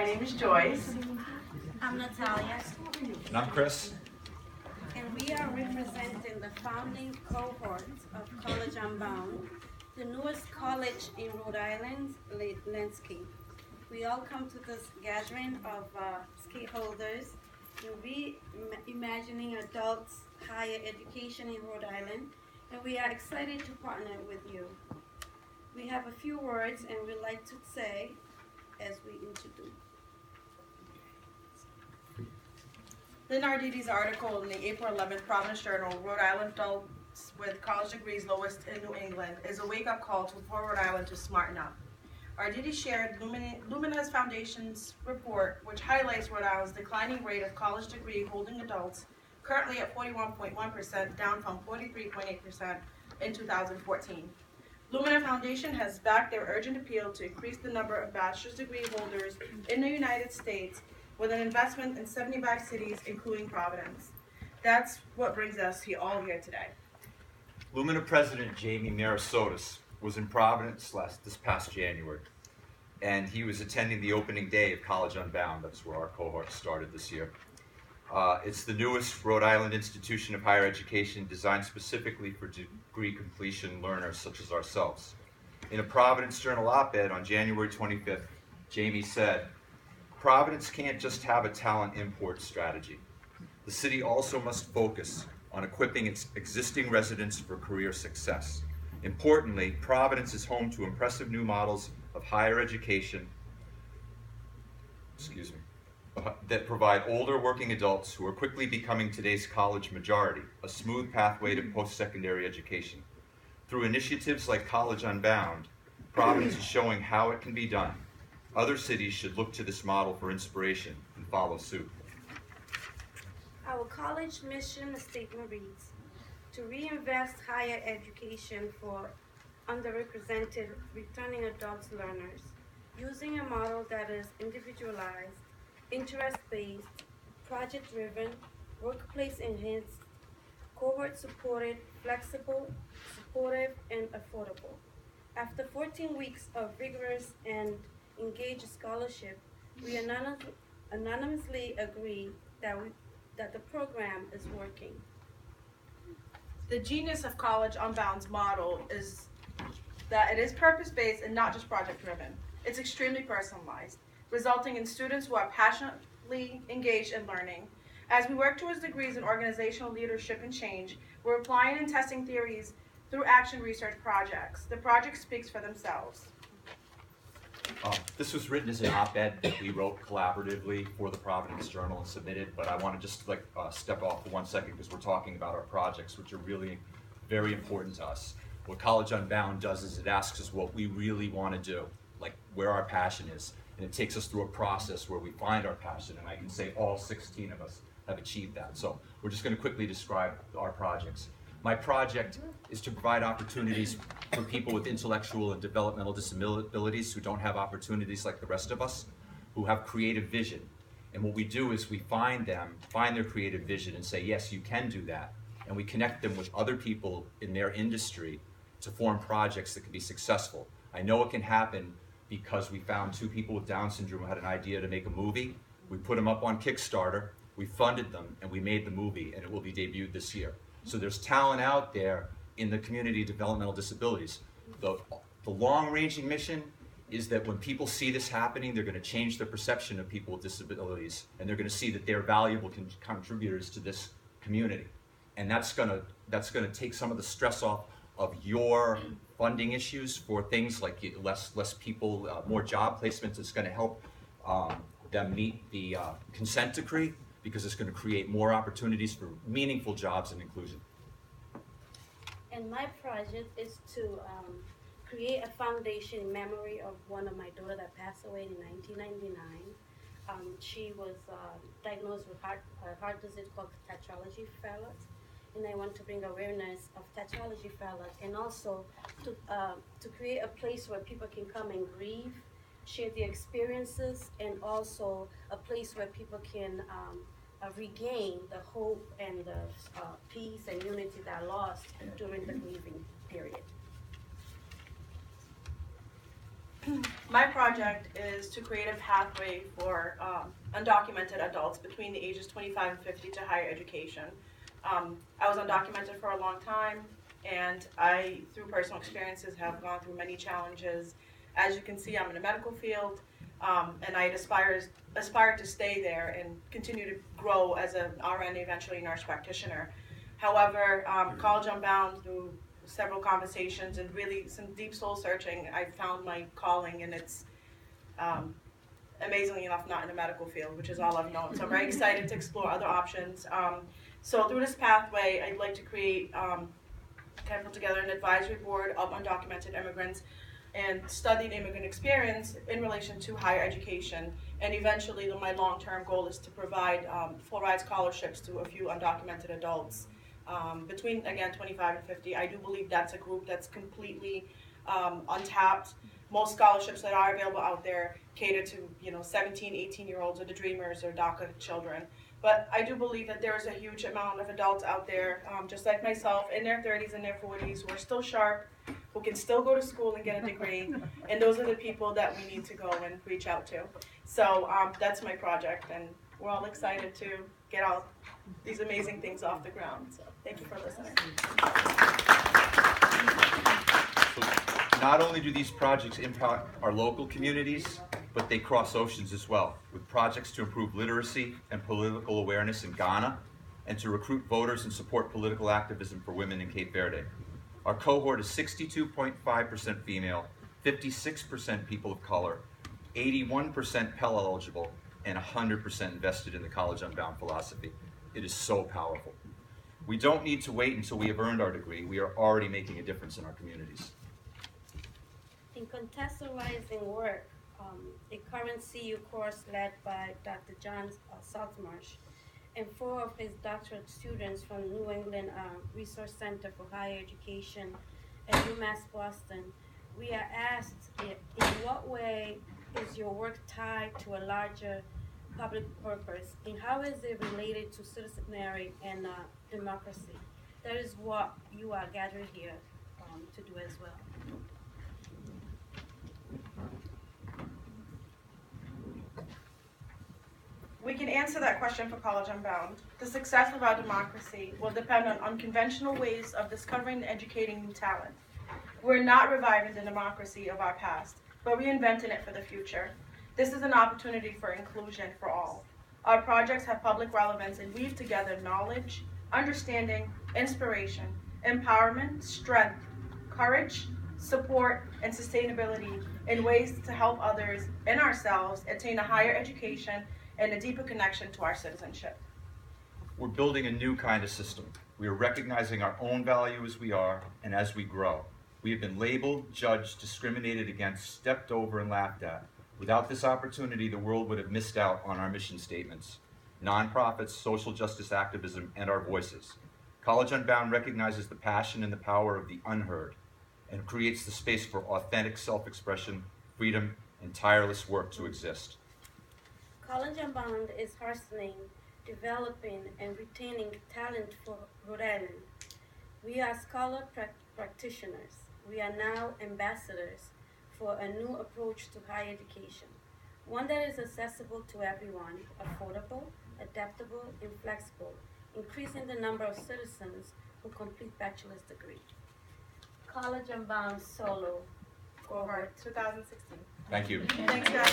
My name is Joyce. I'm Natalia, And I'm Chris. and we are representing the founding cohort of College Unbound, the newest college in Rhode Island's landscape. We all come to this gathering of stakeholders in reimagining adults' higher education in Rhode Island, and we are excited to partner with you. We have a few words and we'd like to say as we introduce. Lynn Arditi's article in the April 11th Providence Journal, Rhode Island Adults with College Degrees Lowest in New England, is a wake-up call for Rhode Island to smarten up. Arditi shared Lumina's Foundation's report, which highlights Rhode Island's declining rate of college degree holding adults, currently at 41.1%, down from 43.8% in 2014. Lumina Foundation has backed their urgent appeal to increase the number of bachelor's degree holders in the United States with an investment in 75 cities, including Providence. That's what brings us all here today. Lumina President Jamie Marasotis was in Providence this past January, and he was attending the opening day of College Unbound. That's where our cohort started this year. It's the newest Rhode Island institution of higher education designed specifically for degree completion learners such as ourselves. In a Providence Journal op-ed on January 25th, Jamie said, "Providence can't just have a talent import strategy. The city also must focus on equipping its existing residents for career success. Importantly, Providence is home to impressive new models of higher education that provide older working adults who are quickly becoming today's college majority a smooth pathway to post-secondary education. Through initiatives like College Unbound, Providence is showing how it can be done. Other cities should look to this model for inspiration and follow suit." Our college mission statement reads, to reinvest higher education for underrepresented returning adults learners, using a model that is individualized, interest-based, project-driven, workplace-enhanced, cohort-supported, flexible, supportive, and affordable. After 14 weeks of rigorous and engaged scholarship, we anonymously agree that the program is working. The genius of College Unbound's model is that it is purpose-based and not just project-driven. It's extremely personalized, resulting in students who are passionately engaged in learning. As we work towards degrees in organizational leadership and change, we're applying and testing theories through action research projects. The project speaks for themselves. This was written as an op-ed that we wrote collaboratively for the Providence Journal and submitted, but I want to just step off for 1 second because we're talking about our projects, which are really very important to us. What College Unbound does is it asks us what we really want to do, like where our passion is, and it takes us through a process where we find our passion, and I can say all 16 of us have achieved that. So we're just going to quickly describe our projects. My project is to provide opportunities for people with intellectual and developmental disabilities who don't have opportunities like the rest of us, who have creative vision. And what we do is we find their creative vision and say, yes, you can do that. And we connect them with other people in their industry to form projects that can be successful. I know it can happen because we found 2 people with Down syndrome who had an idea to make a movie. We put them up on Kickstarter, we funded them, and we made the movie, and it will be debuted this year. So there's talent out there in the community of developmental disabilities. The long-ranging mission is that when people see this happening, they're going to change their perception of people with disabilities, and they're going to see that they're valuable contributors to this community. And that's going to take some of the stress off of your funding issues for things like less people, more job placements. It's going to help them meet the consent decree, because it's going to create more opportunities for meaningful jobs and inclusion. And my project is to create a foundation in memory of one of my daughter that passed away in 1999. She was diagnosed with heart disease called tetralogy of Fallot, and I want to bring awareness of tetralogy of Fallot, and also to create a place where people can come and grieve, share their experiences, and also a place where people can regain the hope and the peace and unity that I lost during the grieving period. My project is to create a pathway for undocumented adults between the ages 25 and 50 to higher education. I was undocumented for a long time, and I, through personal experiences, have gone through many challenges. As you can see, I'm in the medical field, and I aspire to stay there and continue to grow as an RN, eventually a nurse practitioner. However, College Unbound, through several conversations and really some deep soul searching, I found my calling, and it's amazingly enough not in the medical field, which is all I've known. So I'm very excited to explore other options. So through this pathway, I'd like to create, kind of put together an advisory board of undocumented immigrants and study the immigrant experience in relation to higher education. And eventually, my long-term goal is to provide full ride scholarships to a few undocumented adults between, again, 25 and 50. I do believe that's a group that's completely untapped. Most scholarships that are available out there cater to 17, 18-year-olds or the dreamers or DACA children. But I do believe that there is a huge amount of adults out there, just like myself, in their 30s and their 40s, who are still sharp, who can still go to school and get a degree, and those are the people that we need to go and reach out to. So that's my project, and we're all excited to get all these amazing things off the ground. So thank you for listening. So not only do these projects impact our local communities, but they cross oceans as well, with projects to improve literacy and political awareness in Ghana, and to recruit voters and support political activism for women in Cape Verde. Our cohort is 62.5% female, 56% people of color, 81% Pell eligible, and 100% invested in the College Unbound philosophy. It is so powerful. We don't need to wait until we have earned our degree. We are already making a difference in our communities. In contextualizing work, a current CU course led by Dr. John Saltmarsh and 4 of his doctorate students from New England Resource Center for Higher Education at UMass Boston, we are asked in what way is your work tied to a larger public purpose, and how is it related to citizenry and democracy? That is what you are gathered here to do as well. We can answer that question for College Unbound. The success of our democracy will depend on unconventional ways of discovering and educating new talent. We're not reviving the democracy of our past, but reinventing it for the future. This is an opportunity for inclusion for all. Our projects have public relevance and weave together knowledge, understanding, inspiration, empowerment, strength, courage, support, and sustainability in ways to help others and ourselves attain a higher education and a deeper connection to our citizenship. We're building a new kind of system. We are recognizing our own value as we are and as we grow. We have been labeled, judged, discriminated against, stepped over, and laughed at. Without this opportunity, the world would have missed out on our mission statements, nonprofits, social justice activism, and our voices. College Unbound recognizes the passion and the power of the unheard and creates the space for authentic self-expression, freedom, and tireless work to exist. College Unbound is hastening, developing, and retaining talent for Rhode Island. We are scholar practitioners. We are now ambassadors for a new approach to higher education, one that is accessible to everyone, affordable, adaptable, and flexible, increasing the number of citizens who complete bachelor's degree. College Unbound Solo Cohort 2016. Thank you. Thanks, guys.